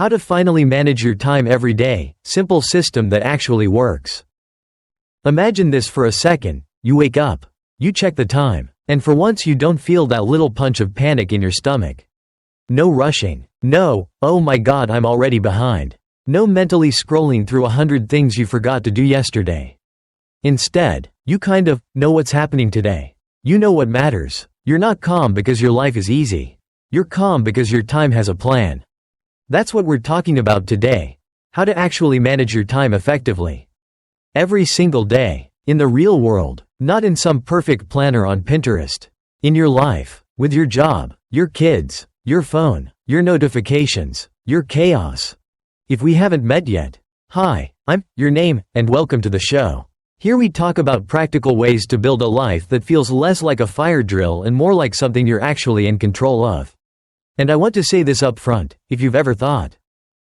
How to finally manage your time every day, simple system that actually works. Imagine this for a second. You wake up. You check the time. And for once you don't feel that little punch of panic in your stomach. No rushing. No, oh my god I'm already behind. No mentally scrolling through 100 things you forgot to do yesterday. Instead, you kind of know what's happening today. You know what matters. You're not calm because your life is easy. You're calm because your time has a plan. That's what we're talking about today. How to actually manage your time effectively. Every single day. In the real world. Not in some perfect planner on Pinterest. In your life. With your job. Your kids. Your phone. Your notifications. Your chaos. If we haven't met yet. Hi, I'm your name, and welcome to the show. Here we talk about practical ways to build a life that feels less like a fire drill and more like something you're actually in control of. And I want to say this up front, if you've ever thought,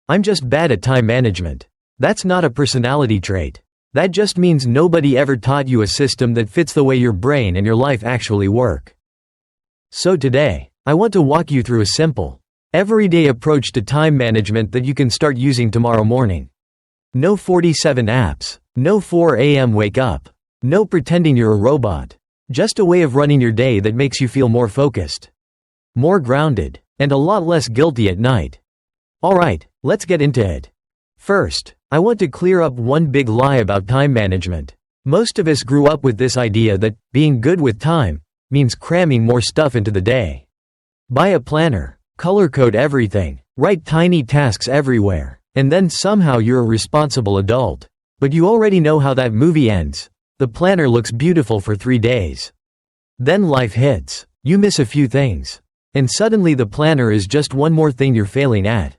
I'm just bad at time management. That's not a personality trait. That just means nobody ever taught you a system that fits the way your brain and your life actually work. So today, I want to walk you through a simple, everyday approach to time management that you can start using tomorrow morning. No 47 apps. No 4 a.m. wake up. No pretending you're a robot. Just a way of running your day that makes you feel more focused, more grounded, and a lot less guilty at night. Alright, let's get into it. First, I want to clear up one big lie about time management. Most of us grew up with this idea that being good with time means cramming more stuff into the day. Buy a planner, color code everything, write tiny tasks everywhere, and then somehow you're a responsible adult. But you already know how that movie ends. The planner looks beautiful for 3 days. Then life hits. You miss a few things. And suddenly the planner is just one more thing you're failing at.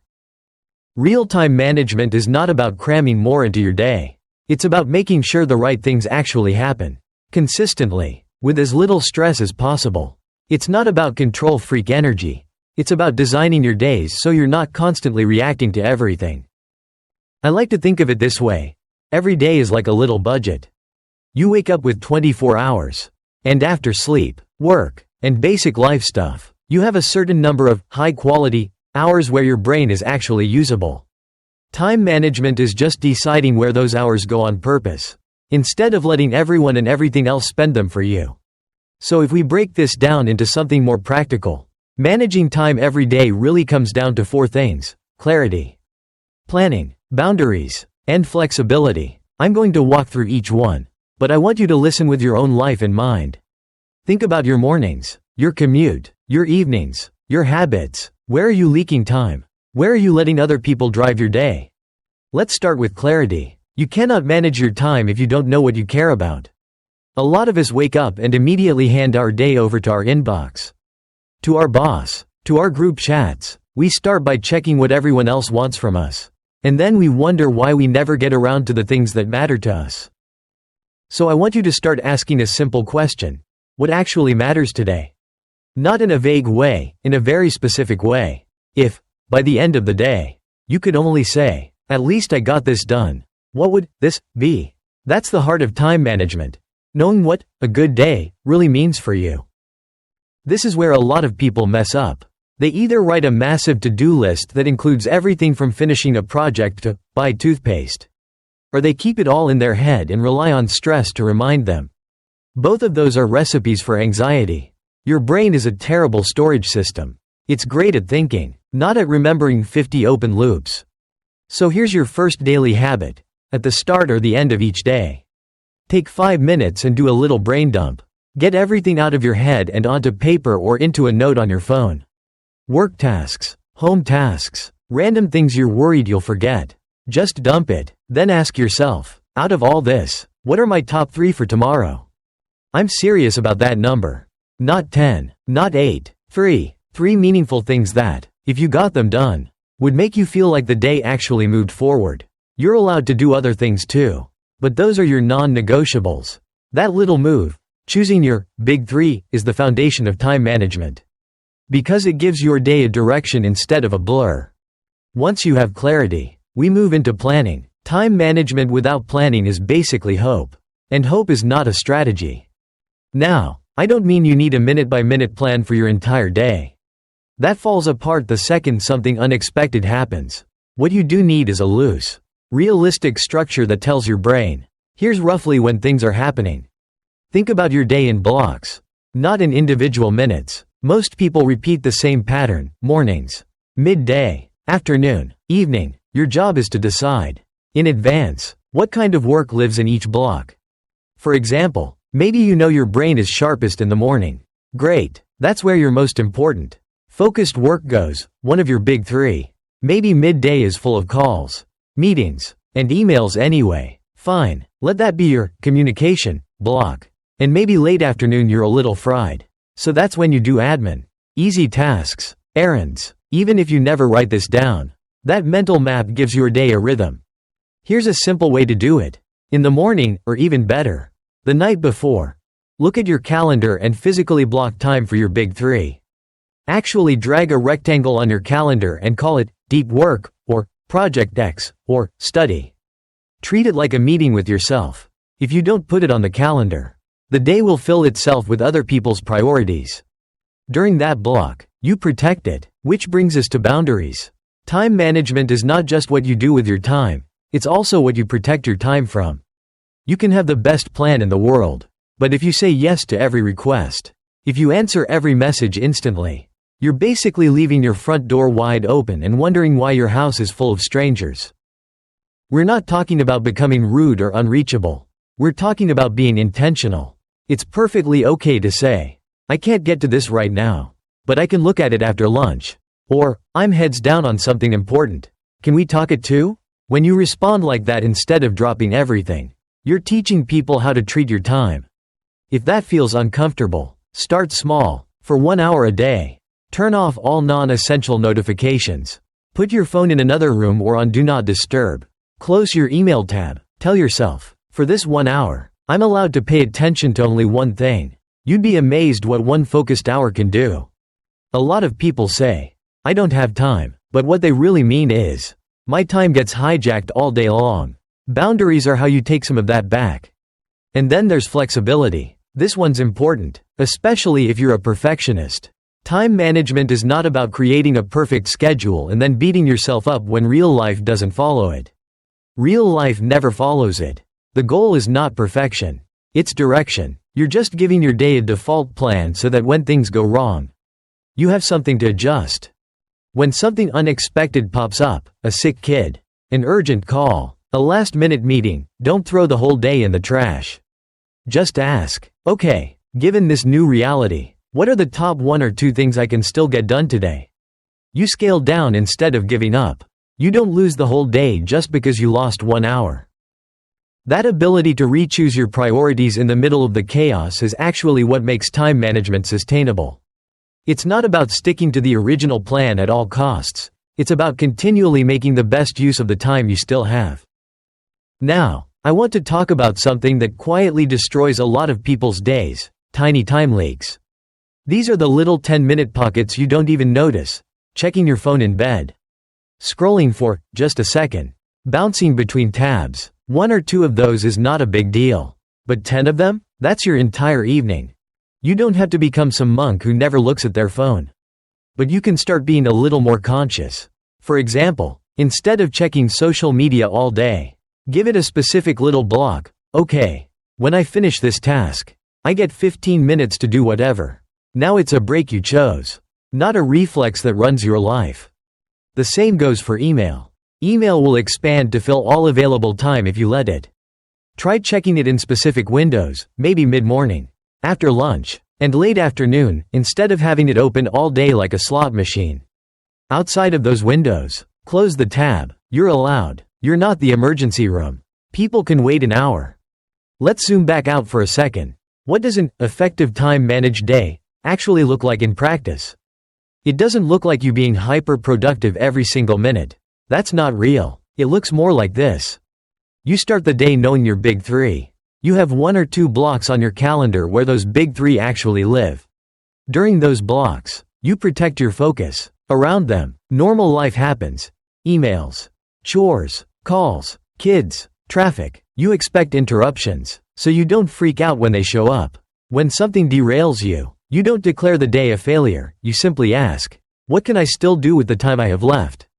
Real-time management is not about cramming more into your day. It's about making sure the right things actually happen. Consistently. With as little stress as possible. It's not about control freak energy. It's about designing your days so you're not constantly reacting to everything. I like to think of it this way. Every day is like a little budget. You wake up with 24 hours. And after sleep, work, and basic life stuff, you have a certain number of high-quality hours where your brain is actually usable. Time management is just deciding where those hours go on purpose, instead of letting everyone and everything else spend them for you. So if we break this down into something more practical, managing time every day really comes down to 4 things: clarity, planning, boundaries, and flexibility. I'm going to walk through each one, but I want you to listen with your own life in mind. Think about your mornings, your commute, your evenings, your habits. Where are you leaking time? Where are you letting other people drive your day? Let's start with clarity. You cannot manage your time if you don't know what you care about. A lot of us wake up and immediately hand our day over to our inbox, to our boss, to our group chats. We start by checking what everyone else wants from us. And then we wonder why we never get around to the things that matter to us. So I want you to start asking a simple question. What actually matters today? Not in a vague way, in a very specific way. If, by the end of the day, you could only say, at least I got this done, what would this be? That's the heart of time management. Knowing what a good day really means for you. This is where a lot of people mess up. They either write a massive to-do list that includes everything from finishing a project to buy toothpaste. Or they keep it all in their head and rely on stress to remind them. Both of those are recipes for anxiety. Your brain is a terrible storage system. It's great at thinking, not at remembering 50 open loops. So here's your first daily habit, at the start or the end of each day. Take 5 minutes and do a little brain dump. Get everything out of your head and onto paper or into a note on your phone. Work tasks, home tasks, random things you're worried you'll forget. Just dump it, then ask yourself, out of all this, what are my top 3 for tomorrow? I'm serious about that number. Not 10, not 8, 3 meaningful things that, if you got them done, would make you feel like the day actually moved forward. You're allowed to do other things too. But those are your non-negotiables. That little move, choosing your big 3, is the foundation of time management. Because it gives your day a direction instead of a blur. Once you have clarity, we move into planning. Time management without planning is basically hope. And hope is not a strategy. Now, I don't mean you need a minute-by-minute plan for your entire day. That falls apart the second something unexpected happens. What you do need is a loose, realistic structure that tells your brain, here's roughly when things are happening. Think about your day in blocks, not in individual minutes. Most people repeat the same pattern: mornings, midday, afternoon, evening. Your job is to decide, in advance, what kind of work lives in each block. For example, maybe you know your brain is sharpest in the morning. Great, that's where your most important, focused work goes, one of your big three. Maybe midday is full of calls, meetings, and emails anyway. Fine, let that be your communication block. And maybe late afternoon you're a little fried. So that's when you do admin, easy tasks, errands. Even if you never write this down, that mental map gives your day a rhythm. Here's a simple way to do it. In the morning, or even better, the night before, look at your calendar and physically block time for your big three. Actually drag a rectangle on your calendar and call it Deep Work, or Project X, or Study. Treat it like a meeting with yourself. If you don't put it on the calendar, the day will fill itself with other people's priorities. During that block, you protect it, which brings us to boundaries. Time management is not just what you do with your time, it's also what you protect your time from. You can have the best plan in the world, but if you say yes to every request, if you answer every message instantly, you're basically leaving your front door wide open and wondering why your house is full of strangers. We're not talking about becoming rude or unreachable. We're talking about being intentional. It's perfectly okay to say, I can't get to this right now, but I can look at it after lunch. Or, I'm heads down on something important. Can we talk at 2? When you respond like that instead of dropping everything, you're teaching people how to treat your time. If that feels uncomfortable, start small. For 1 hour a day, turn off all non-essential notifications. Put your phone in another room or on Do Not Disturb. Close your email tab. Tell yourself, for this 1 hour, I'm allowed to pay attention to only one thing. You'd be amazed what one focused hour can do. A lot of people say, I don't have time, but what they really mean is, my time gets hijacked all day long. Boundaries are how you take some of that back. And then there's flexibility. This one's important, especially if you're a perfectionist. Time management is not about creating a perfect schedule and then beating yourself up when real life doesn't follow it. Real life never follows it. The goal is not perfection, it's direction. You're just giving your day a default plan so that when things go wrong, you have something to adjust. When something unexpected pops up, a sick kid, an urgent call, a last-minute meeting, don't throw the whole day in the trash. Just ask, okay, given this new reality, what are the top 1 or 2 things I can still get done today? You scale down instead of giving up. You don't lose the whole day just because you lost 1 hour. That ability to re-choose your priorities in the middle of the chaos is actually what makes time management sustainable. It's not about sticking to the original plan at all costs. It's about continually making the best use of the time you still have. Now, I want to talk about something that quietly destroys a lot of people's days: tiny time leaks. These are the little 10-minute pockets you don't even notice. Checking your phone in bed. Scrolling for just a second. Bouncing between tabs. 1 or 2 of those is not a big deal. But 10 of them? That's your entire evening. You don't have to become some monk who never looks at their phone. But you can start being a little more conscious. For example, instead of checking social media all day, give it a specific little block. Okay, when I finish this task, I get 15 minutes to do whatever. Now it's a break you chose, not a reflex that runs your life. The same goes for email. Email will expand to fill all available time if you let it. Try checking it in specific windows, maybe mid-morning, after lunch, and late afternoon, instead of having it open all day like a slot machine. Outside of those windows, close the tab. You're allowed. You're not the emergency room. People can wait an hour. Let's zoom back out for a second. What does an effective time-managed day actually look like in practice? It doesn't look like you being hyper-productive every single minute. That's not real. It looks more like this. You start the day knowing your big 3. You have 1 or 2 blocks on your calendar where those big 3 actually live. During those blocks, you protect your focus. Around them, normal life happens. Emails, chores, calls, kids, traffic. You expect interruptions, so you don't freak out when they show up. When something derails you, you don't declare the day a failure. You simply ask, what can I still do with the time I have left?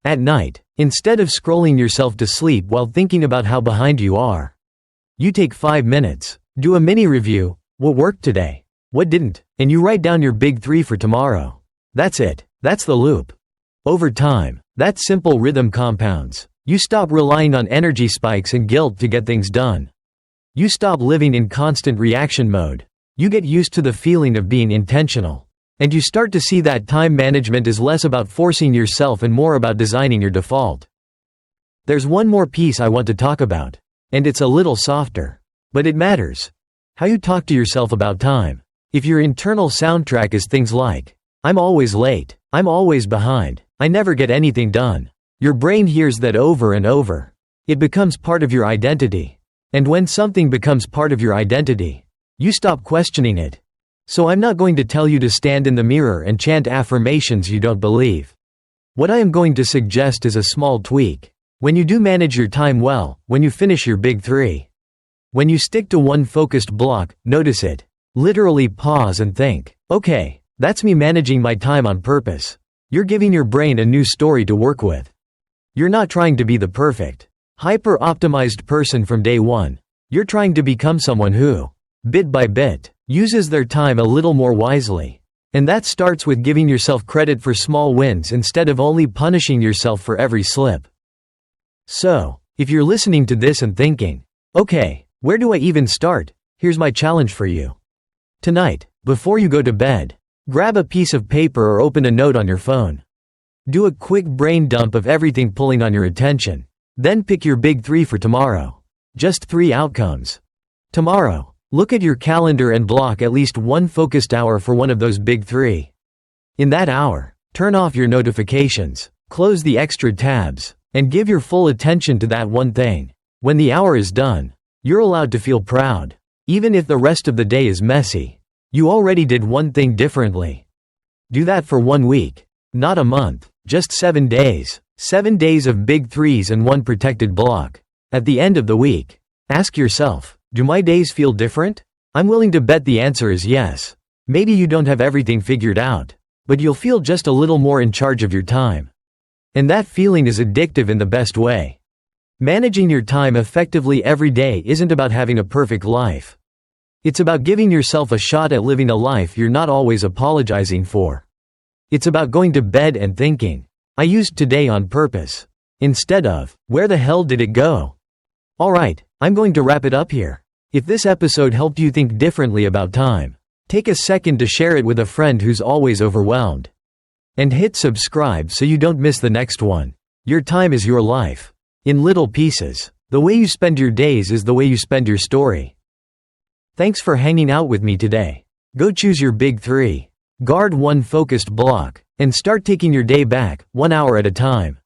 At night, instead of scrolling yourself to sleep while thinking about how behind you are, you take 5 minutes, do a mini review, what worked today, what didn't, and you write down your big 3 for tomorrow. That's it. That's the loop. Over time, that simple rhythm compounds. You stop relying on energy spikes and guilt to get things done. You stop living in constant reaction mode. You get used to the feeling of being intentional. And you start to see that time management is less about forcing yourself and more about designing your default. There's one more piece I want to talk about. And it's a little softer. But it matters. How you talk to yourself about time. If your internal soundtrack is things like, I'm always late, I'm always behind, I never get anything done. Your brain hears that over and over. It becomes part of your identity. And when something becomes part of your identity, you stop questioning it. So I'm not going to tell you to stand in the mirror and chant affirmations you don't believe. What I am going to suggest is a small tweak. When you do manage your time well, when you finish your big 3, when you stick to one focused block, notice it. Literally pause and think, okay, that's me managing my time on purpose. You're giving your brain a new story to work with. You're not trying to be the perfect, hyper-optimized person from day one. You're trying to become someone who, bit by bit, uses their time a little more wisely. And that starts with giving yourself credit for small wins instead of only punishing yourself for every slip. So, if you're listening to this and thinking, okay, where do I even start? Here's my challenge for you. Tonight, before you go to bed, grab a piece of paper or open a note on your phone. Do a quick brain dump of everything pulling on your attention. Then pick your big 3 for tomorrow. Just 3 outcomes. Tomorrow, look at your calendar and block at least one focused hour for one of those big 3. In that hour, turn off your notifications, close the extra tabs, and give your full attention to that one thing. When the hour is done, you're allowed to feel proud. Even if the rest of the day is messy, you already did one thing differently. Do that for 1 week. Not a month, just 7 days. 7 days of big 3s and one protected block. At the end of the week, ask yourself, do my days feel different? I'm willing to bet the answer is yes. Maybe you don't have everything figured out, but you'll feel just a little more in charge of your time. And that feeling is addictive in the best way. Managing your time effectively every day isn't about having a perfect life. It's about giving yourself a shot at living a life you're not always apologizing for. It's about going to bed and thinking, I used today on purpose. Instead of, where the hell did it go? Alright, I'm going to wrap it up here. If this episode helped you think differently about time, take a second to share it with a friend who's always overwhelmed. And hit subscribe so you don't miss the next one. Your time is your life. In little pieces. The way you spend your days is the way you spend your story. Thanks for hanging out with me today. Go choose your big 3. Guard one focused block. And start taking your day back, 1 hour at a time.